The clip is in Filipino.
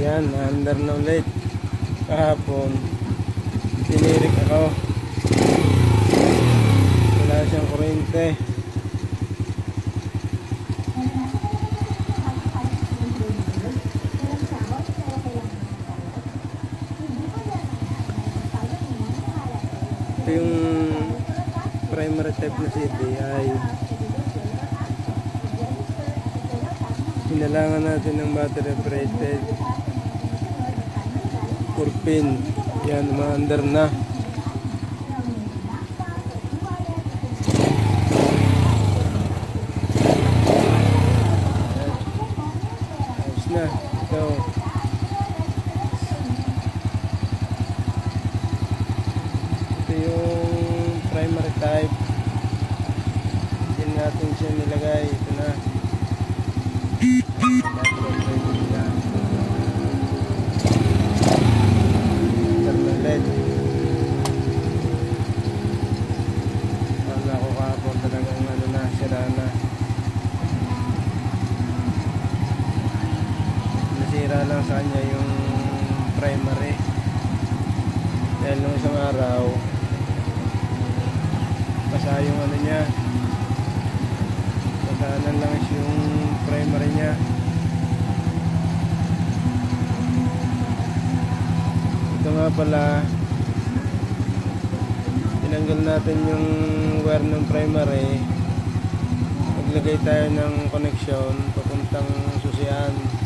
Yan, under na ulit. Kahapon, tinirik ako. Wala siyang kuryente. Ito yung primary type na CD ay hinalangan natin ng battery operated 4-pin. Yan, umaandar na. Ayos na. Ito. Ito yung primary type. Diyan natin siya nilagay. Ito na. LED. Wala ko kahapon talagang ano na, sira na. Nasira lang sa kanya yung primary. Dahil nung isang araw, basa yung ano niya. Basaanan lang yung primary niya. Ito nga pala, tinanggal natin yung wire ng primary. Maglagay tayo ng connection papuntang susian.